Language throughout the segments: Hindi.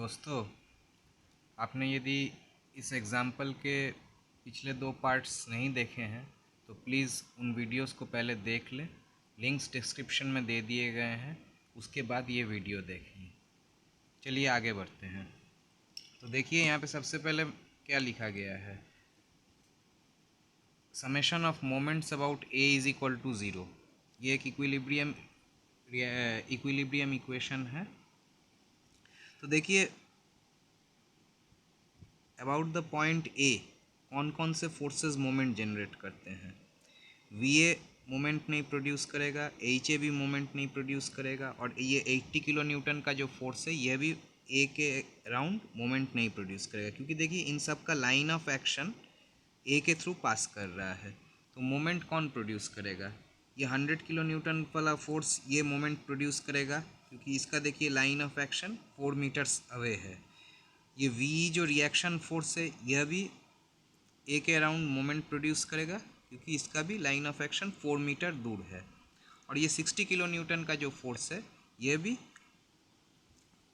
दोस्तों, आपने यदि इस एग्ज़ाम्पल के पिछले 2 पार्ट्स नहीं देखे हैं तो प्लीज़ उन वीडियोस को पहले देख लें। लिंक्स डिस्क्रिप्शन में दे दिए गए हैं, उसके बाद ये वीडियो देखिए। चलिए आगे बढ़ते हैं। तो देखिए यहाँ पे सबसे पहले क्या लिखा गया है, summation of moments about A is equal to zero. ये एक इक्विलिब्रियम इक्वेशन है। तो देखिए अबाउट द पॉइंट ए कौन कौन से फोर्सेस मोमेंट जनरेट करते हैं। वी ए मोमेंट नहीं प्रोड्यूस करेगा, एच ए भी मोमेंट नहीं प्रोड्यूस करेगा, और ये 80 किलो न्यूटन का जो फोर्स है यह भी ए के अराउंड मोमेंट नहीं प्रोड्यूस करेगा, क्योंकि देखिए इन सब का लाइन ऑफ एक्शन ए के थ्रू पास कर रहा है। तो मोमेंट कौन प्रोड्यूस करेगा? ये 100 किलो न्यूटन वाला फोर्स ये मोमेंट प्रोड्यूस करेगा, क्योंकि इसका देखिए line of action 4 meters away है। ये वी जो रिएक्शन फोर्स है यह भी ए के अराउंड मोमेंट प्रोड्यूस करेगा, क्योंकि इसका भी लाइन ऑफ एक्शन 4 मीटर दूर है। और ये 60 किलो न्यूटन का जो फोर्स है यह भी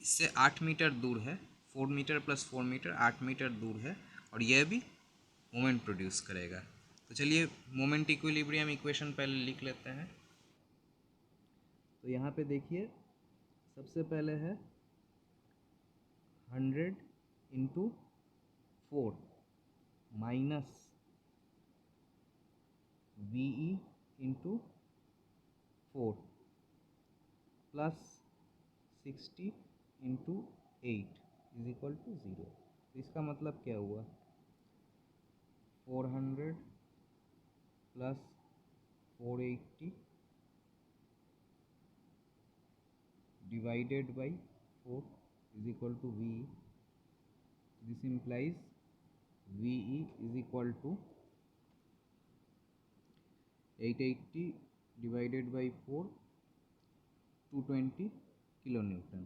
इससे 8 मीटर दूर है। 4 मीटर प्लस 4 मीटर 8 मीटर दूर है, और यह भी मोमेंट प्रोड्यूस करेगा। तो चलिए मोमेंट इक्विलिब्रियम इक्वेशन पहले लिख लेते हैं। तो यहाँ पे देखिए सबसे पहले है 100 into 4 minus V E into 4 plus 60 into 8 is equal to 0। तो इसका मतलब क्या हुआ, 400 plus 480 divided by 4 is equal to V E. This implies V E is equal to 880 divided by 4 220 kilo newton.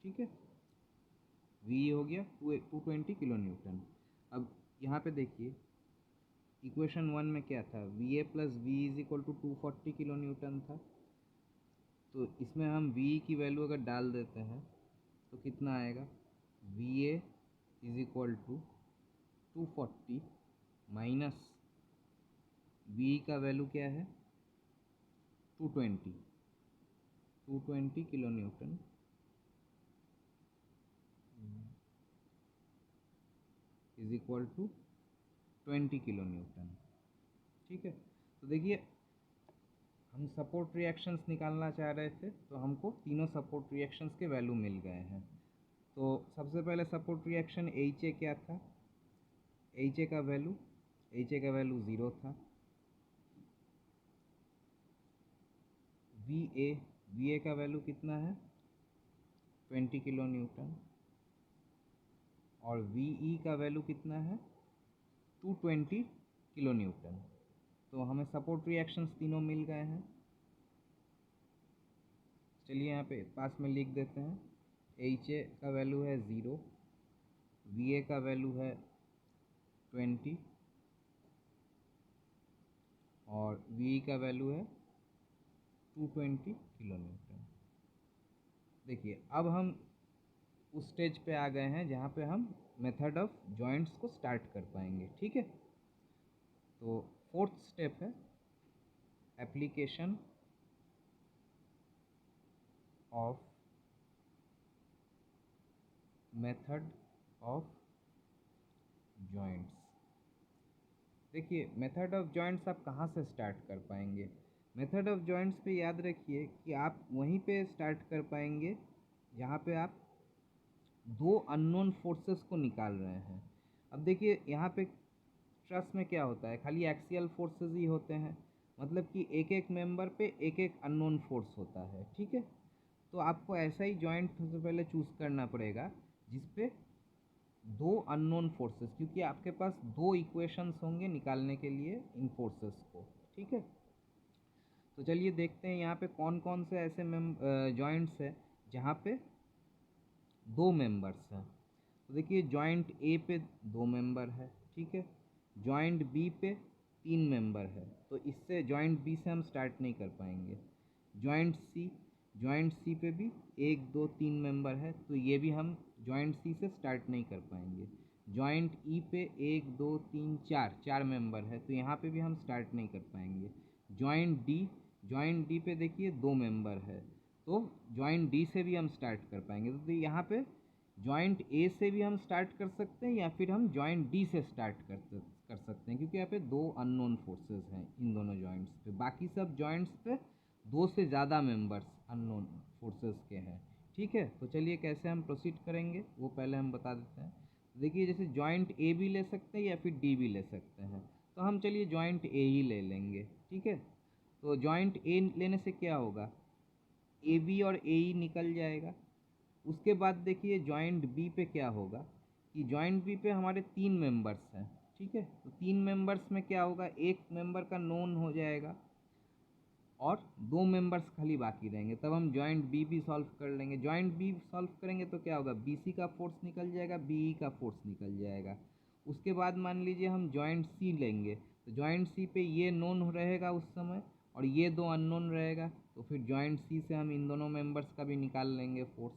ठीक है, वी हो गया 220 किलो न्यूटन। अब यहाँ पे देखिए इक्वेशन 1 में क्या था, V A plus V is equal to 240 kilo newton था। तो इसमें हम वी की वैल्यू अगर डाल देते हैं तो कितना आएगा, V A is equal to 240 minus V का वैल्यू क्या है 220 kilo newton is equal to 20 kilo newton. ठीक है, तो देखिए हम सपोर्ट रिएक्शंस निकालना चाह रहे थे, तो हमको तीनों सपोर्ट रिएक्शंस के वैल्यू मिल गए हैं। तो सबसे पहले सपोर्ट रिएक्शन एच ए क्या था, एच ए का वैल्यू 0 था। वी ए का वैल्यू कितना है 20 किलो न्यूटन, और वी ई का वैल्यू कितना है 220 किलो न्यूटन। तो हमें सपोर्ट रिएक्शंस तीनों मिल गए हैं। चलिए यहाँ पे पास में लिख देते हैं, एच ए का वैल्यू है 0, वी ए का वैल्यू है 20 और वी ई का वैल्यू है 220 किलो न्यूटन। देखिए अब हम उस स्टेज पे आ गए हैं जहाँ पे हम मेथड ऑफ जॉइंट्स को स्टार्ट कर पाएंगे। ठीक है, तो फोर्थ स्टेप है application of method of joints. देखिए मेथड ऑफ जॉइंट्स आप कहाँ से स्टार्ट कर पाएंगे, मेथड ऑफ जॉइंट्स पे याद रखिए कि आप वहीं पे स्टार्ट कर पाएंगे जहाँ पे आप दो अननोन फोर्सेस को निकाल रहे हैं। अब देखिए यहाँ पे ट्रस में क्या होता है, खाली एक्सियल फोर्सेस ही होते हैं, मतलब कि एक एक मेंबर पे एक एक अननोन फोर्स होता है। ठीक है, तो आपको ऐसा ही जॉइंट सबसे पहले चूज़ करना पड़ेगा जिसपे दो अननोन फोर्सेस, क्योंकि आपके पास दो इक्वेशंस होंगे निकालने के लिए इन फोर्सेस को। ठीक है, तो चलिए देखते हैं यहाँ पे कौन कौन से ऐसे जॉइंट्स है जहाँ पे दो मेंबर्स हैं। तो देखिए जॉइंट ए पे दो मेंबर है, ठीक है, जॉइंट बी पे तीन मेंबर है, तो इससे जॉइंट बी से हम स्टार्ट नहीं कर पाएंगे। जॉइंट सी पे भी एक दो तीन मेंबर है, तो ये भी हम जॉइंट सी से स्टार्ट नहीं कर पाएंगे। जॉइंट ई पे 1 2 3 4 मेंबर है, तो यहाँ पे भी हम स्टार्ट नहीं कर पाएंगे। जॉइंट डी पे देखिए 2 मेंबर है, तो जॉइंट डी से भी हम स्टार्ट कर पाएंगे। तो यहाँ पे जॉइंट ए से भी हम स्टार्ट कर सकते हैं या फिर हम जॉइंट डी से स्टार्ट कर सकते हैं, क्योंकि यहाँ पे 2 अननोन फोर्सेस हैं इन दोनों जॉइंट्स पे। बाकी सब जॉइंट्स पे 2 से ज़्यादा मेंबर्स अननोन फोर्सेस के हैं। ठीक है, तो चलिए कैसे हम प्रोसीड करेंगे वो पहले हम बता देते हैं। देखिए जैसे जॉइंट ए भी ले सकते हैं या फिर डी भी ले सकते हैं, तो हम चलिए जॉइंट ए ही ले लेंगे। ठीक है, तो जॉइंट ए लेने से क्या होगा, ए बी और ए ई निकल जाएगा। उसके बाद देखिए जॉइंट बी पे क्या होगा कि जॉइंट बी पे हमारे 3 मेंबर्स हैं। ठीक है, तो 3 मेंबर्स में क्या होगा, एक मेंबर का नोन हो जाएगा और 2 मेंबर्स खाली बाकी रहेंगे। तब हम जॉइंट बी भी सॉल्व कर लेंगे। जॉइंट बी सॉल्व करेंगे तो क्या होगा, बी सी का फोर्स निकल जाएगा, बी ई का फोर्स निकल जाएगा। उसके बाद मान लीजिए हम जॉइंट सी लेंगे, तो जॉइंट सी पे ये नोन रहेगा उस समय और ये 2 अननोन रहेगा, तो फिर जॉइंट सी से हम इन दोनों मेंबर्स का भी निकाल लेंगे फोर्स।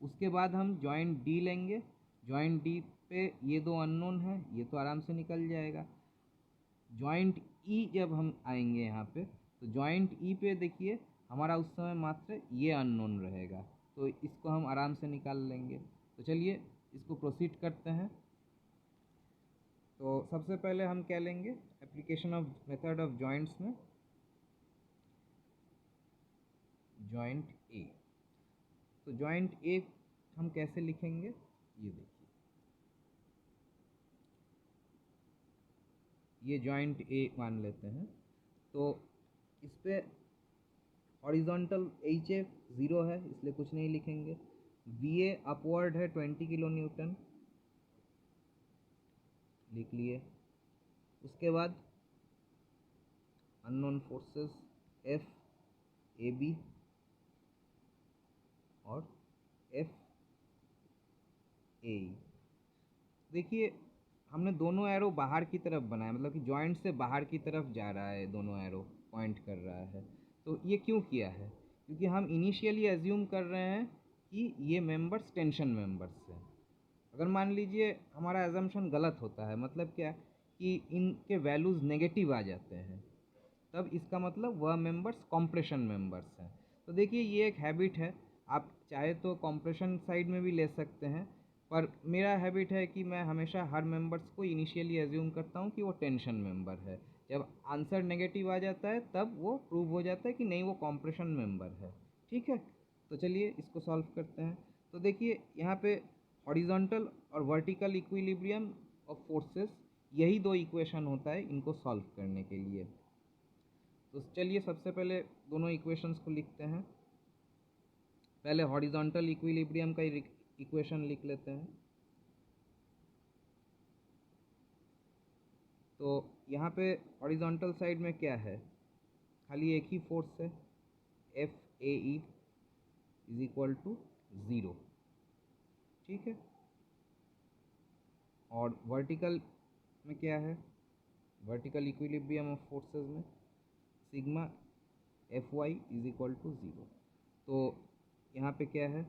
उसके बाद हम जॉइंट डी लेंगे, जॉइंट डी पे ये 2 अननोन है, ये तो आराम से निकल जाएगा। जॉइंट ई जब हम आएंगे यहाँ पे, तो जॉइंट ई पे देखिए हमारा उस समय मात्र ये अननोन रहेगा, तो इसको हम आराम से निकाल लेंगे। तो चलिए इसको प्रोसीड करते हैं। तो सबसे पहले हम क्या लेंगे, application of method of joints में जॉइंट ए। तो जॉइंट ए हम कैसे लिखेंगे, ये देखिए, ये जॉइंट ए मान लेते हैं। तो इस पे हॉरिजॉन्टल एच ए 0 है, इसलिए कुछ नहीं लिखेंगे। वी ए अपवर्ड है 20 kN, लिख लिए। उसके बाद unknown forces F A B और एफ ए। देखिए हमने दोनों एरो बाहर की तरफ बनाया, मतलब कि जॉइंट से बाहर की तरफ जा रहा है, दोनों एरो पॉइंट कर रहा है। तो ये क्यों किया है, क्योंकि हम इनिशियली एज्यूम कर रहे हैं कि ये मेंबर्स टेंशन मेंबर्स हैं। अगर मान लीजिए हमारा एजम्पशन गलत होता है, मतलब क्या कि इनके वैल्यूज़ नेगेटिव आ जाते हैं, तब इसका मतलब वह मेंबर्स कॉम्प्रेशन मेंबर्स हैं। तो देखिए ये एक हैबिट है, आप चाहे तो कॉम्प्रेशन साइड में भी ले सकते हैं, पर मेरा हैबिट है कि मैं हमेशा हर मेंबर्स को इनिशियली एज्यूम करता हूँ कि वो टेंशन मेंबर है। जब आंसर नेगेटिव आ जाता है तब वो प्रूव हो जाता है कि नहीं, वो कॉम्प्रेशन मेंबर है। ठीक है, तो चलिए इसको सॉल्व करते हैं। तो देखिए यहाँ पे हॉरिजॉन्टल और वर्टिकल इक्विलिब्रियम ऑफ फोर्सेस, यही 2 इक्वेशन होता है इनको सॉल्व करने के लिए। तो चलिए सबसे पहले दोनों इक्वेशंस को लिखते हैं। पहले हॉरिजॉन्टल इक्विलिब्रियम का इक्वेशन लिख लेते हैं। तो यहाँ पे हॉरिजॉन्टल साइड में क्या है, खाली एक ही फोर्स है, F A E is equal to 0। ठीक है, और वर्टिकल में क्या है, वर्टिकल इक्विलिब्रियम ऑफ फोर्सेस में sigma F Y is equal to 0। तो यहाँ पे क्या है,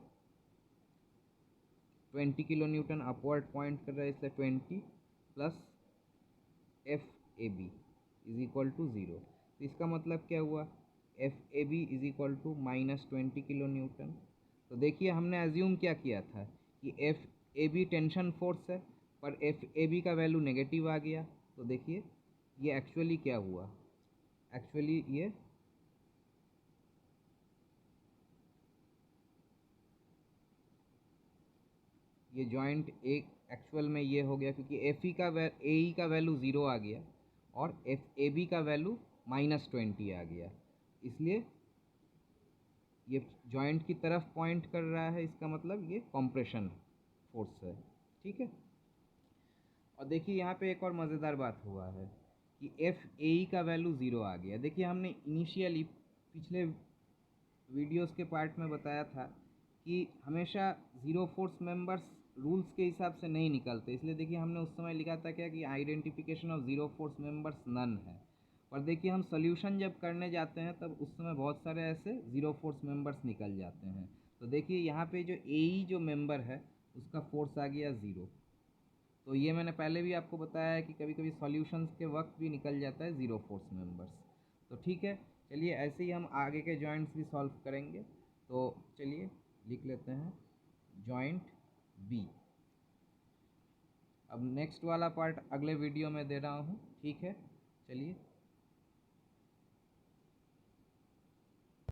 20 kN अपवर्ड पॉइंट कर रहा है, इसलिए 20 plus F A B is equal to 0। तो इसका मतलब क्या हुआ, F A B is equal to -20 kN। तो देखिए हमने एज्यूम क्या किया था कि F A B tension force है, पर एफ ए बी का वैल्यू नेगेटिव आ गया। तो देखिए ये एक्चुअली क्या हुआ, एक्चुअली ये जॉइंट एक एक्चुअल में ये हो गया, क्योंकि एफ ई का ए ई का वैल्यू 0 आ गया और एफ ए बी का वैल्यू -20 आ गया, इसलिए ये जॉइंट की तरफ पॉइंट कर रहा है। इसका मतलब ये कॉम्प्रेशन फोर्स है। ठीक है, और देखिए यहाँ पे एक और मज़ेदार बात हुआ है कि एफ ए ई का वैल्यू 0 आ गया। देखिए हमने इनिशियली पिछले वीडियोस के पार्ट में बताया था कि हमेशा ज़ीरो फोर्स मेंबर्स रूल्स के हिसाब से नहीं निकलते, इसलिए देखिए हमने उस समय लिखा था क्या कि identification of zero force members none है। पर देखिए हम सोल्यूशन जब करने जाते हैं तब उस समय बहुत सारे ऐसे ज़ीरो फोर्स मेंबर्स निकल जाते हैं। तो देखिए यहाँ पे जो ए ई जो मेंबर है उसका फोर्स आ गया 0। तो ये मैंने पहले भी आपको बताया है कि कभी कभी सॉल्यूशंस के वक्त भी निकल जाता है 0 फोर्स मेंबर्स। तो ठीक है, चलिए ऐसे ही हम आगे के जॉइंट्स भी सॉल्व करेंगे। तो चलिए लिख लेते हैं जॉइंट बी। अब नेक्स्ट वाला पार्ट अगले वीडियो में दे रहा हूँ, ठीक है, चलिए।